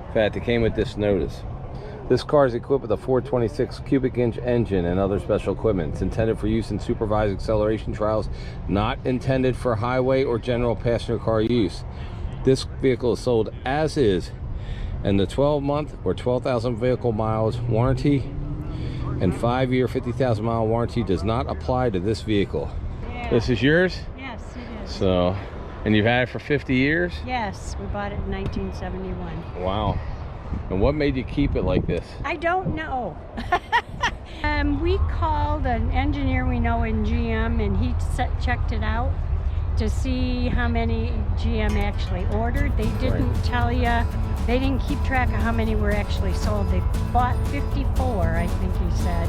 In fact, it came with this notice. This car is equipped with a 426 cubic inch engine and other special equipment. It's intended for use in supervised acceleration trials, not intended for highway or general passenger car use. This vehicle is sold as is, and the 12-month or 12,000 vehicle miles warranty and 5-year 50,000 mile warranty does not apply to this vehicle. Yeah. This is yours? Yes, it is. So, and you've had it for 50 years? Yes, we bought it in 1971. Wow. And what made you keep it like this? I don't know. We called an engineer we know in GM, and he checked it out to see how many GM actually ordered. They didn't tell you. They didn't keep track of how many were actually sold. They bought 54, I think he said.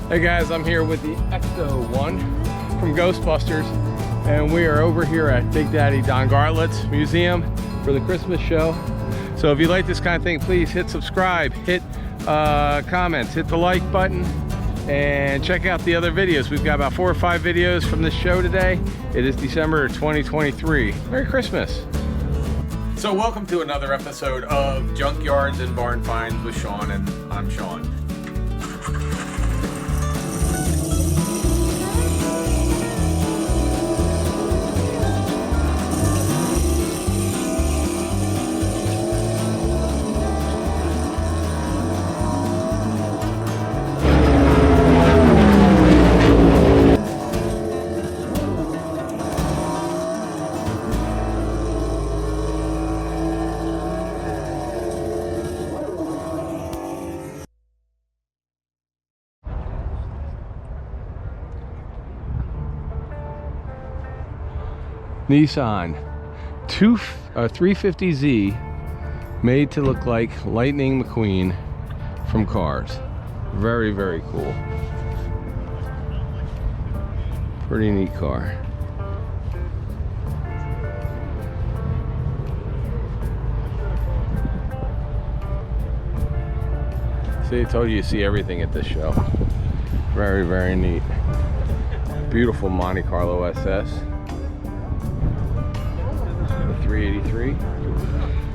Hey guys, I'm here with the Ecto-1 from Ghostbusters, and we are over here at Big Daddy Don Garlits Museum for the Christmas show. So if you like this kind of thing, please hit subscribe, hit comments, hit the like button, and check out the other videos. We've got about 4 or 5 videos from this show today. It is December 2023. Merry Christmas. So welcome to another episode of Junkyards and Barn Finds with Sean, and I'm Sean. Nissan 350Z, made to look like Lightning McQueen from Cars. Very, very cool. Pretty neat car. See, I told you see everything at this show. Very, very neat. Beautiful Monte Carlo SS. 383.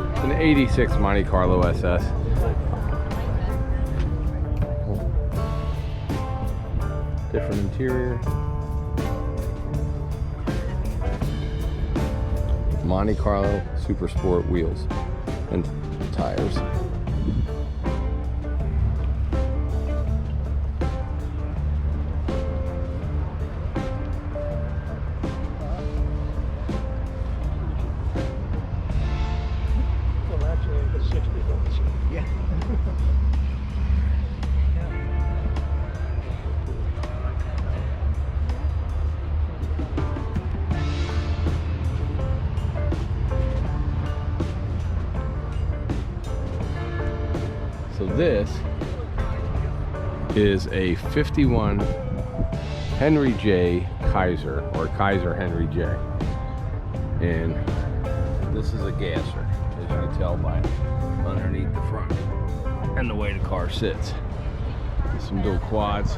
It's an 86 Monte Carlo SS. Different interior. Monte Carlo Super Sport wheels and tires. So this is a 51 Henry J Kaiser, or Kaiser Henry J. And this is a gasser, as you can tell by underneath the front and the way the car sits. Some dual quads.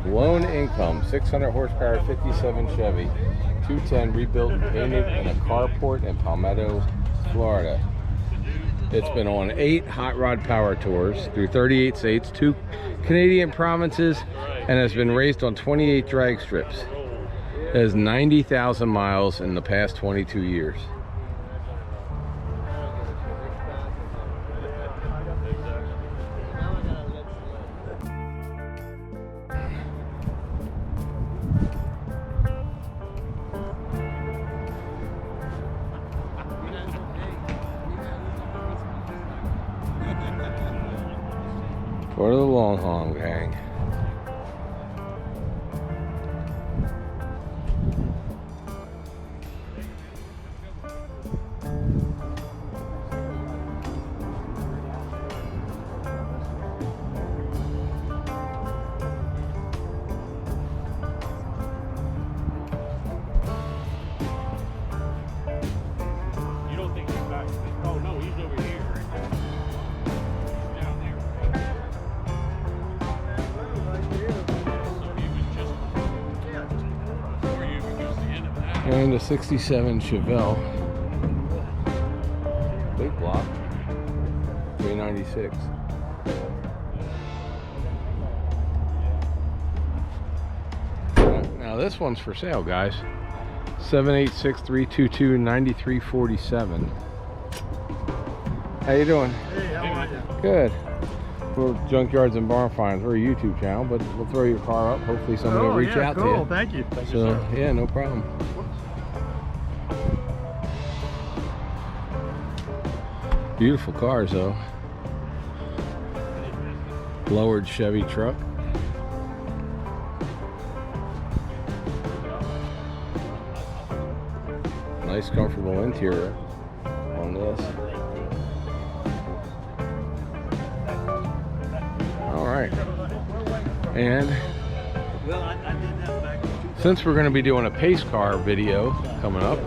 Lone income, 600 horsepower, 57 Chevy, 210, rebuilt and painted in a carport in Palmetto, Florida. It's been on 8 hot rod power tours through 38 states, 2 Canadian provinces, and has been raced on 28 drag strips. It has 90,000 miles in the past 22 years. For the long haul gang. You don't think he's back? Oh no, he's over here. Down there. And a 67 Chevelle. Big block. 396. Now this one's for sale, guys. 786-322-9347. How you doing? Hey, how are you? Good. We're Junkyards and Barn Finds. We're a YouTube channel, but we'll throw your car up. Hopefully somebody will reach out to you. Thank you. Thank you, So, sir. yeah, no problem. Beautiful cars, though. Lowered Chevy Truck. Nice, comfortable interior on this. All right. And since we're going to be doing a pace car video coming up,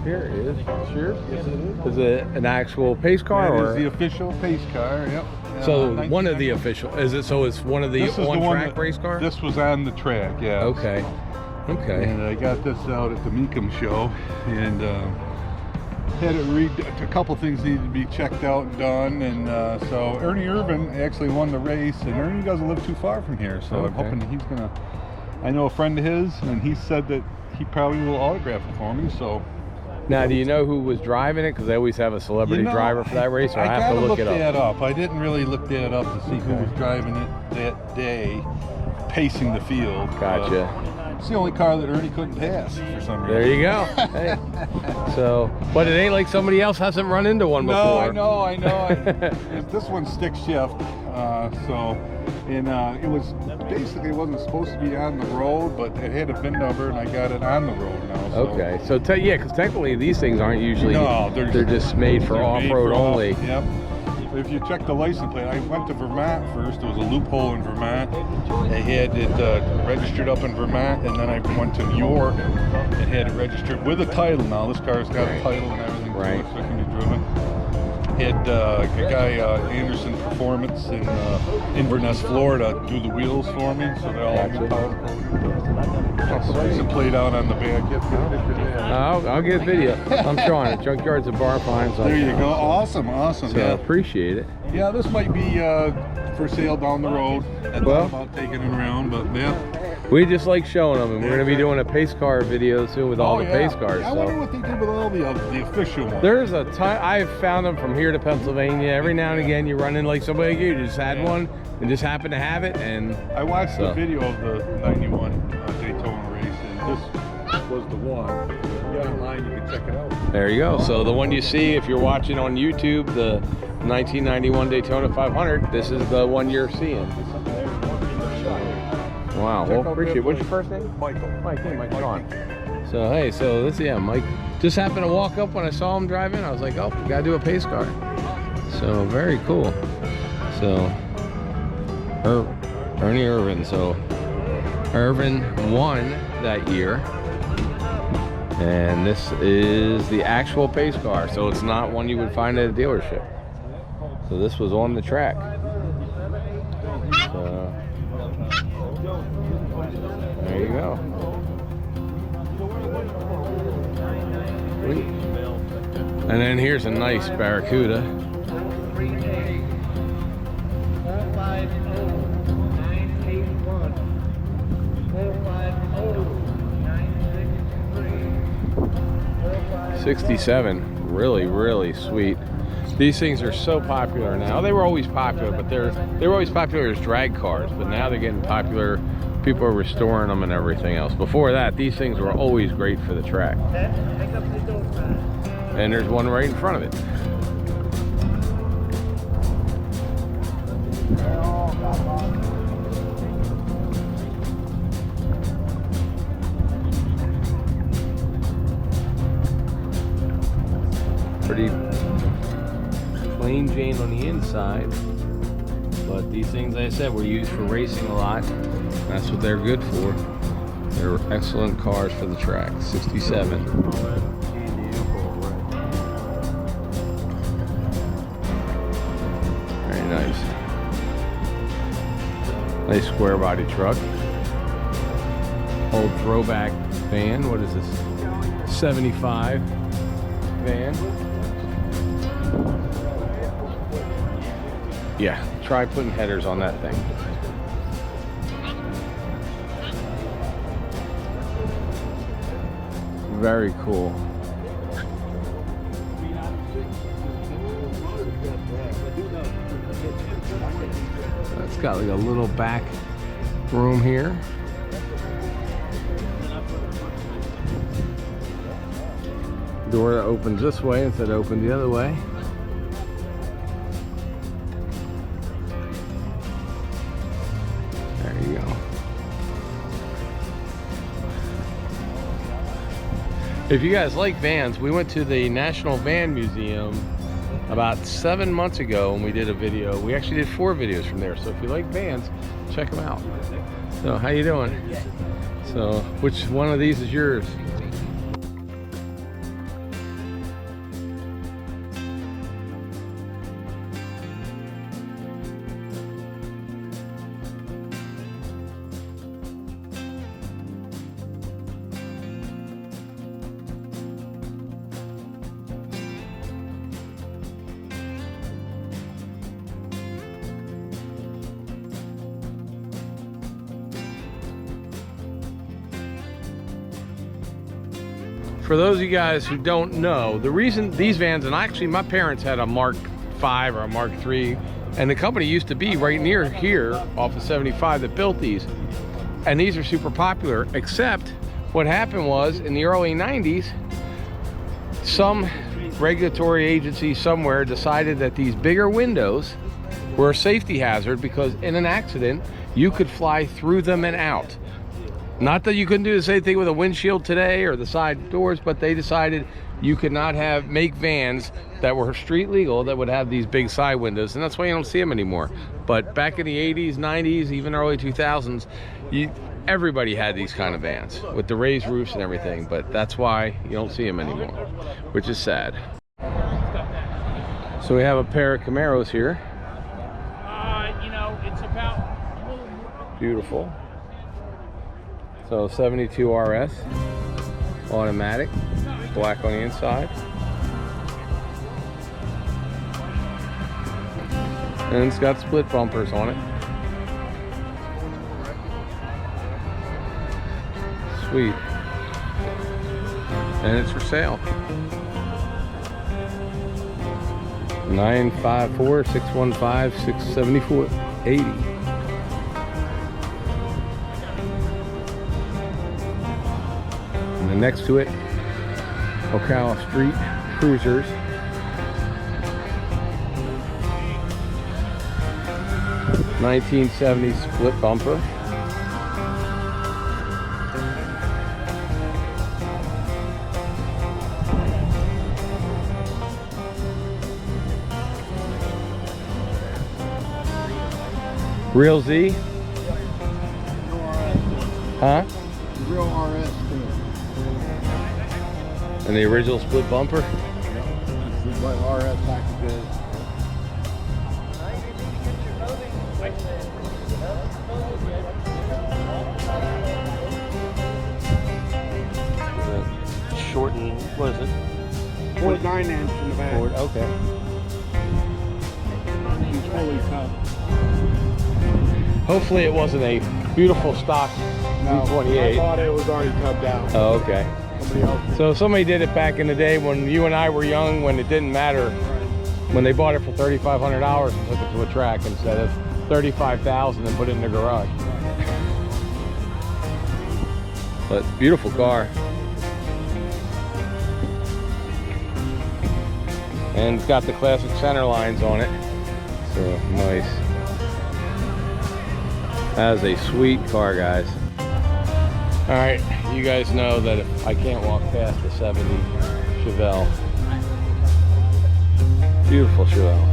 here it is. Sure. Yes, it is. Is it an actual pace car, That or is the official pace car, yep. so one of the official? Is it? So it's one of the This is the one on-track that- race cars? This was on the track, yeah. Okay. Okay. And I got this out at the Meekum show, and had it a couple things needed to be checked out and done, and so Ernie Irvin actually won the race, and Ernie doesn't live too far from here, so I'm Okay. hoping he's gonna. I know a friend of his, and he said that he probably will autograph it for me. So Now, do you know who was driving it? Because they always have a celebrity driver for that race, or I have to gotta look it that up. up. I didn't really look that up to see who was driving it that day, pacing the field. Gotcha. It's the only car that Ernie couldn't pass for some reason. There you go. Hey. So, but it ain't like somebody else hasn't run into one before. No, I know. This one's stick shift, it was basically, it wasn't supposed to be on the road, but it had a VIN number, and I got it on the road now. So. Okay, so yeah, because technically these things aren't usually. No, they're just made for off-road only. Yep. If you check the license plate, I went to Vermont first. There was a loophole in Vermont. They had it registered up in Vermont, and then I went to New York and had it registered with a title. Now this car's got a title and everything, Right. so it can be driven. Had a guy, Anderson Performance in Inverness, Florida, do the wheels for me, so they're all Gotcha. power coded. There's a plate out on the back. I'll get a video. I'm Sean at Junkyards and Barn Finds. There you go. Awesome. So Yeah. appreciate it. Yeah, this might be for sale down the road. I Well- thought about taking it around, but yeah. We just like showing them, and we're going to be doing a pace car video soon with all the pace cars. I wonder So what they did with all the official ones. there's a ton. I've found them from here to Pennsylvania. Every now and again, you run in like somebody like you just had one and just happened to have it, and I watched So. the video of the 91 Daytona race, and this was the one. If you got online, you can check it out. there you go. So the one you see, if you're watching on YouTube, the 1991 Daytona 500, this is the one you're seeing. Wow, well, appreciate it. What's your first name? Michael. Mike, hey, Mike Sean. So, hey, so this, yeah, Mike just happened to walk up when I saw him driving. I was like, oh, we gotta do a pace car. So, very cool. So, Ernie Irvin. So, Irvin won that year. And this is the actual pace car. So, it's not one you would find at a dealership. So, this was on the track. So, There you go. Sweet. And then here's a nice Barracuda. '67, really sweet. These things are so popular now. They were always popular, but they were always popular as drag cars, but now they're getting popular. People are restoring them and everything else. Before that, these things were always great for the track. And there's one right in front of it. Pretty plain Jane on the inside, but these things, like I said, were used for racing a lot. That's what they're good for. They're excellent cars for the track. '67. Very nice. Nice square body truck. Old throwback van. What is this? '75 van. Yeah, try putting headers on that thing. Very cool. It's got like a little back room here. Door that opens this way instead of open the other way. There you go. If you guys like vans, we went to the National Van Museum about 7 months ago and we did a video. We actually did 4 videos from there. So if you like vans, check them out. So how you doing? So which one of these is yours? For those of you guys who don't know, the reason these vans, and actually my parents had a Mark V or a Mark III, and the company used to be right near here off of 75 that built these. And these are super popular, except what happened was in the early 90s, some regulatory agency somewhere decided that these bigger windows were a safety hazard because in an accident, you could fly through them and out. Not that you couldn't do the same thing with a windshield today or the side doors, but they decided you could not make vans that were street legal that would have these big side windows, and that's why you don't see them anymore. But back in the 80s, 90s, even early 2000s, everybody had these kind of vans with the raised roofs and everything, but that's why you don't see them anymore, which is sad. So we have a pair of Camaros here. You know, it's about Beautiful. So 72 RS, automatic, black on the inside. And it's got split bumpers on it. Sweet. And it's for sale. 954-615-674-80. And then next to it, Ocala Street Cruisers. '70s split bumper. Real Z? Huh? Real RS too. And the original split bumper? That's what RS package is. What is it? 49 inch in the back. Ford, okay. He's fully tubbed. Hopefully it wasn't a beautiful stock No, I 328. thought it was already tubbed out. Oh, okay. Somebody else did. So somebody did it back in the day when you and I were young, when it didn't matter, when they bought it for $3,500 and took it to a track instead of $35,000 and put it in the garage. But beautiful car. And it's got the classic center lines on it. So nice. That is a sweet car, guys. All right, you guys know that if I can't walk past the 70 Chevelle. Beautiful Chevelle.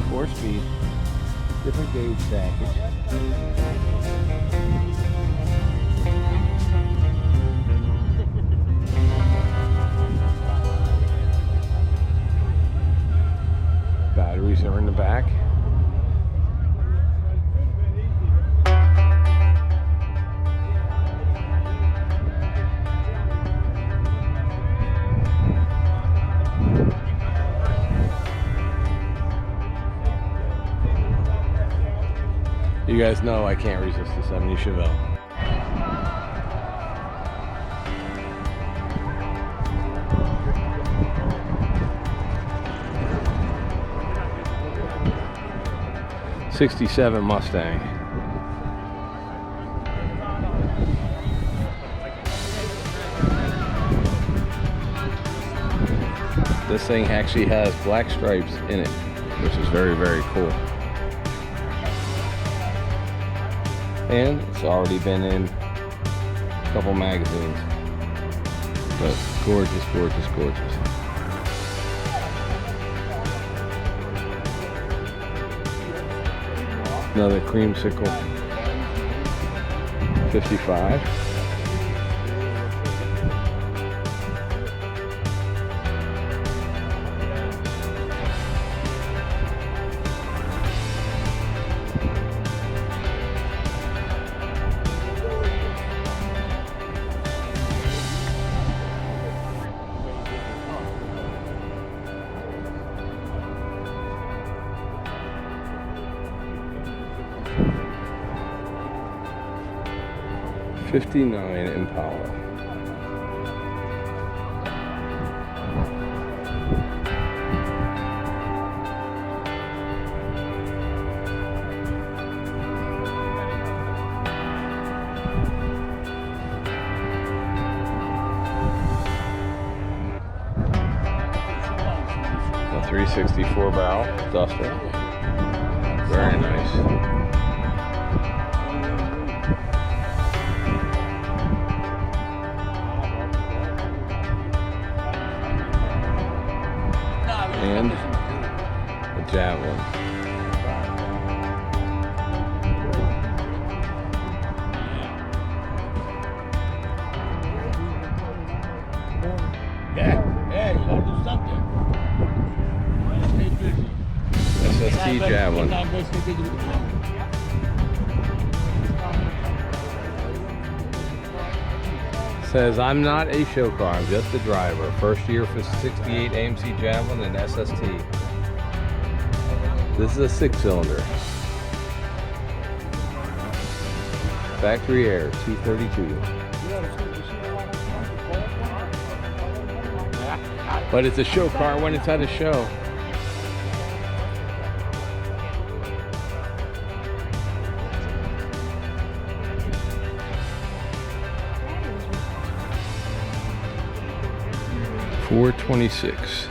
Four-speed, different gauge package. Batteries are in the back. You guys know I can't resist the 70 Chevelle. '67 Mustang. This thing actually has black stripes in it, which is very, very cool. And it's already been in a couple magazines. But gorgeous, gorgeous, gorgeous. Another creamsicle 55. '59 Impala. A 364 barrel Duster. Very nice. And a Javelin. Yeah, you gotta do something. Stay busy. SST Javelin. Says, I'm not a show car, I'm just a driver. First year for 68 AMC Javelin and SST. This is a 6-cylinder. Factory air, 232. But it's a show car when it's at a show. $426.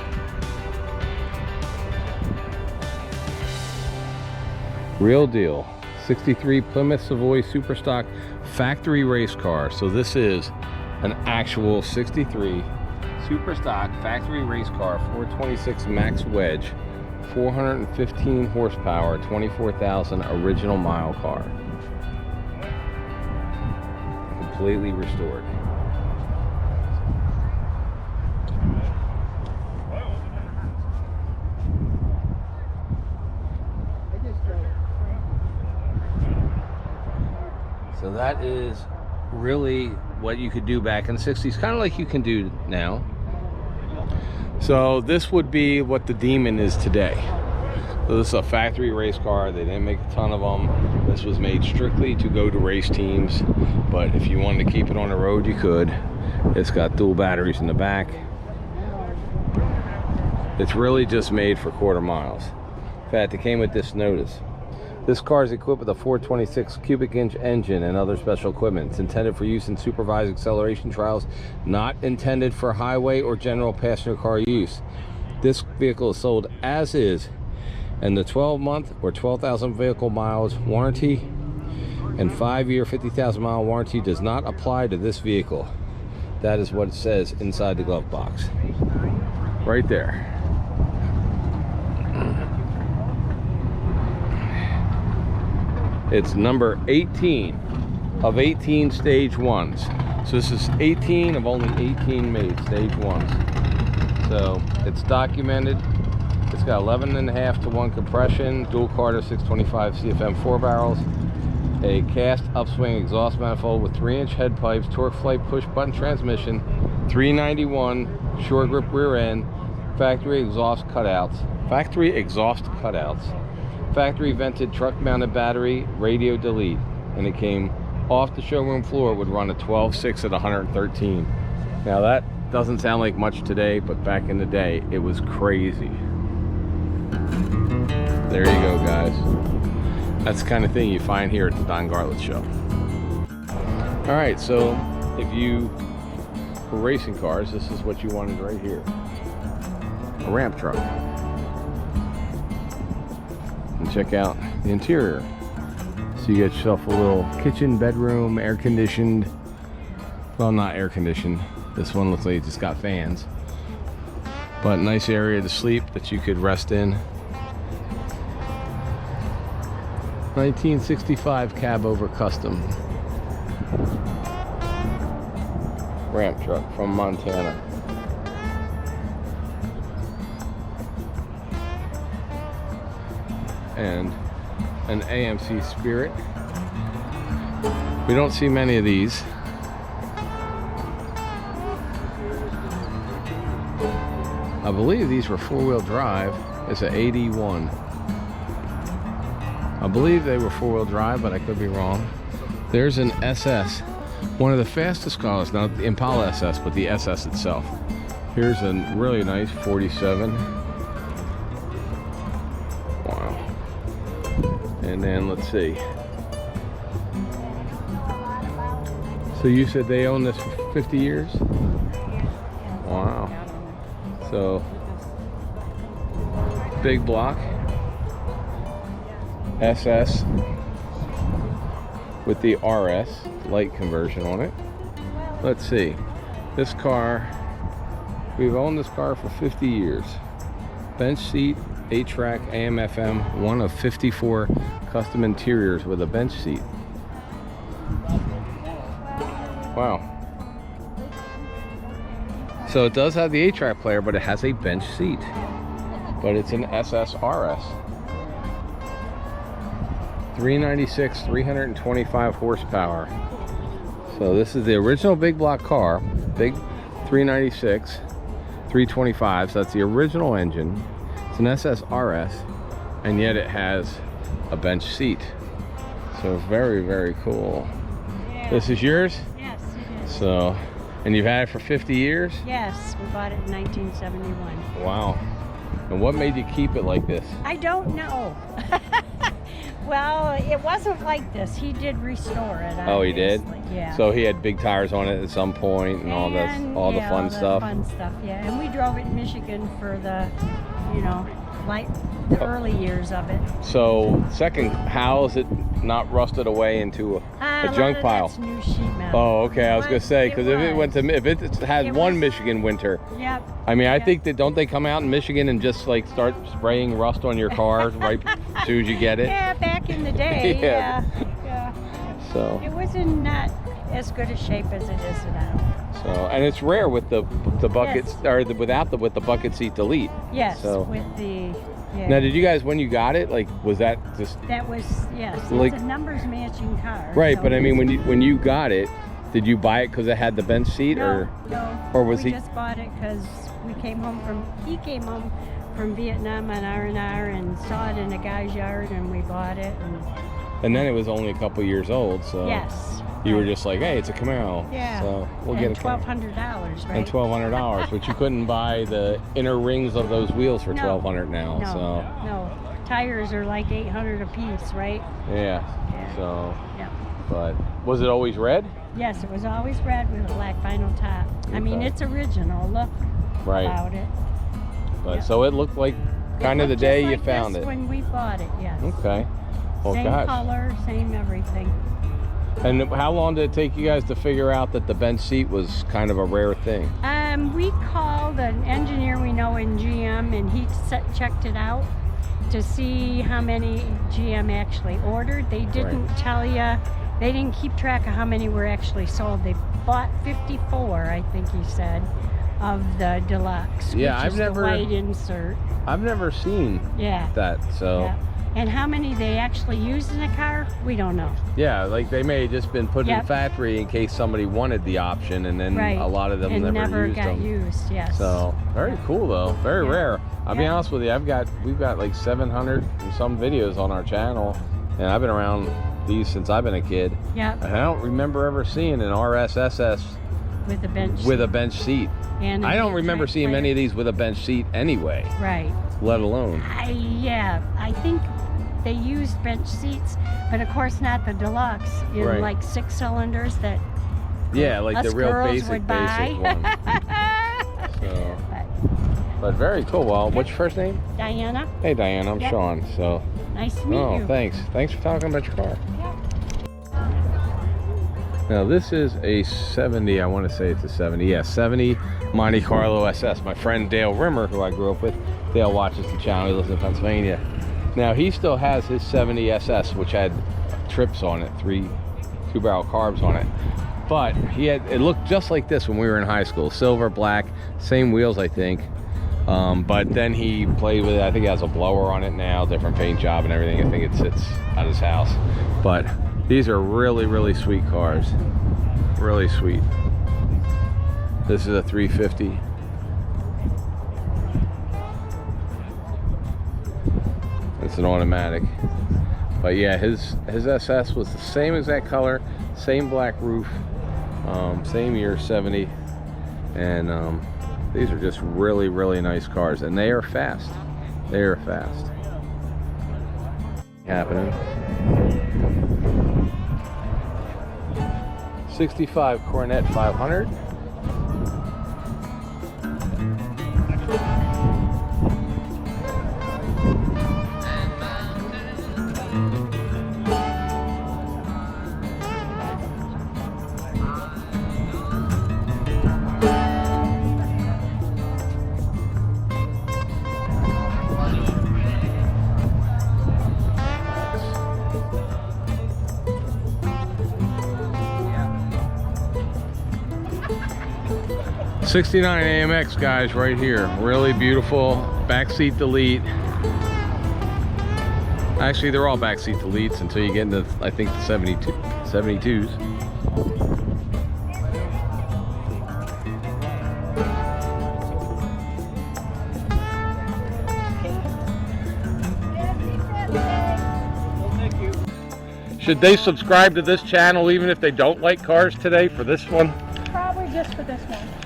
Real deal. 63 Plymouth Seavoy Super Stock factory race car. So this is an actual 63 Super Stock factory race car, 426 max wedge, 415 horsepower, 24,000 original mile car. Completely restored. that is really what you could do back in the 60s, kind of like you can do now. So this would be what the Demon is today. So this is a factory race car. They didn't make a ton of them. This was made strictly to go to race teams, but if you wanted to keep it on the road, you could. It's got dual batteries in the back. It's really just made for quarter miles. In fact, it came with this notice. This car is equipped with a 426 cubic inch engine and other special equipment. It's intended for use in supervised acceleration trials, not intended for highway or general passenger car use. This vehicle is sold as is, and the 12-month or 12,000 vehicle miles warranty and 5-year 50,000 mile warranty does not apply to this vehicle. That is what it says inside the glove box. Right there. It's number 18 of 18 stage ones. So this is 18 of only 18 made stage ones. So it's documented. It's got 11.5 to 1 compression, dual Carter 625 CFM 4 barrels, a cast upswing exhaust manifold with 3-inch head pipes, torque flight push button transmission, 391 short grip rear end, factory exhaust cutouts, factory vented truck mounted battery, radio delete, and it came off the showroom floor. It would run a 12.6 at 113. Now that doesn't sound like much today, but back in the day it was crazy. There you go, guys. That's the kind of thing you find here at the Don Garlits show. All right, so if you were racing cars, this is what you wanted right here. A ramp truck. And check out the interior. So you get yourself a little kitchen, bedroom, air conditioned. Well, not air conditioned. This one looks like it just got fans. But nice area to sleep that you could rest in. 1965 cab over custom. Ramp truck from Montana. And an AMC Spirit. We don't see many of these. I believe these were four-wheel drive. It's an 81. I believe they were four-wheel drive, but I could be wrong. There's an SS, one of the fastest cars, not the Impala SS, but the SS itself. Here's a really nice 47. Wow. And then let's see. So you said they own this for 50 years? Wow. So, big block. SS with the RS light conversion on it. Let's see. This car, we've owned this car for 50 years. Bench seat, 8-track, AM, FM, one of 54 custom interiors with a bench seat. Wow. So it does have the 8-track player, but it has a bench seat. But it's an SS RS. 396, 325 horsepower. So this is the original big block car, big 396, 325. So that's the original engine. It's an SS RS, and yet it has a bench seat. So very, very cool. Yeah. This is yours? Yes, it is. So, and you've had it for 50 years? Yes, we bought it in 1971. Wow. And what made you keep it like this? I don't know. Well, it wasn't like this. He did restore it. Oh, he did? Obviously. Yeah. So he had big tires on it at some point and all this, all yeah, the fun stuff. Fun stuff, yeah. And we drove it in Michigan for the, you know, the early years of it. So, second, how is it not rusted away into a junk pile? That's new sheet metal. Oh, okay. I was gonna say, because if it had one Michigan winter, yep. I mean, I think that don't they come out in Michigan and just like start spraying rust on your car right as soon as you get it? Yeah, back in the day. Yeah. Yeah. So. It was in not as good a shape as it is now. So, and it's rare with the buckets, Yes. or with the bucket seat delete. Yes, So. with the Yeah. Now, did you guys, when you got it, like, was that just That was, yes, Like- it's a numbers matching car. right? so But I mean, it's- when you got it, did you buy it because it had the bench seat, No, no. or was we he- just bought it because he came home from Vietnam on R&R and saw it in a guy's yard, and we bought it. And then it was only a couple years old, so Yes. you were right. just like, hey, it's a Camaro, Yeah. so we'll and get a Camaro. $1,200, right? And $1,200, but you couldn't buy the inner rings of those wheels for No. $1,200 now. No, So no. Tires are like $800 a piece, right? yeah. Yeah. So, Yeah. but was it always red? Yes, it was always red with a black vinyl top. I mean, Okay. it's original. Look Right. about it. But Yeah. so it looked like kind It of the looked day just you like found this it. when we bought it, yes. Okay. Well, Same gosh. color, same everything. And how long did it take you guys to figure out that the bench seat was kind of a rare thing? We called an engineer we know in GM, and he checked it out to see how many GM actually ordered. They didn't tell you. They didn't keep track of how many were actually sold. They bought 54, I think he said, of the deluxe. Yeah, which I've is never- the white insert. I've never seen Yeah. that, so Yeah. And how many they actually used in a car, we don't know. yeah, like they may have just been put in Yep. the factory in case somebody wanted the option, and then Right. a lot of them and never used got them. used. Yes. So very cool though, very Yeah. rare. I'll be Yeah. honest with you, we've got like 700 and some videos on our channel, and I've been around these since I've been a kid, Yep. and I don't remember ever seeing an RS SS With the bench. with a bench seat. and I don't remember seeing many of these with a bench seat anyway, Right. let alone. I think they used bench seats, but of course not the deluxe in Right. like 6 cylinders that Yeah, like us the real girls basic would buy. one. So, but very cool. Well, what's your first name? Diana, Hey Diana, I'm Yep. Sean. So, nice to meet oh, you. thanks for talking about your car. Now this is a 70, I want to say it's a 70, yeah, 70 Monte Carlo SS. My friend Dale Rimmer, who I grew up with, Dale watches the channel, he lives in Pennsylvania. Now he still has his 70 SS, which had trips on it, 3 2-barrel carbs on it. But it looked just like this when we were in high school, silver, black, same wheels I think. But then he played with it, I think he has a blower on it now, different paint job and everything. I think it sits at his house. But these are really, really sweet cars. Really sweet. This is a 350. It's an automatic. But yeah, his SS was the same exact color, same black roof, same year, 70. And these are just really, really nice cars. And they are fast. They are fast. Happening. 65 Coronet 500. '69 AMX, guys, right here. Really beautiful. Backseat delete. Actually, they're all backseat deletes until you get into, I think, the 72s. Should they subscribe to this channel even if they don't like cars today for this one? Probably just for this one.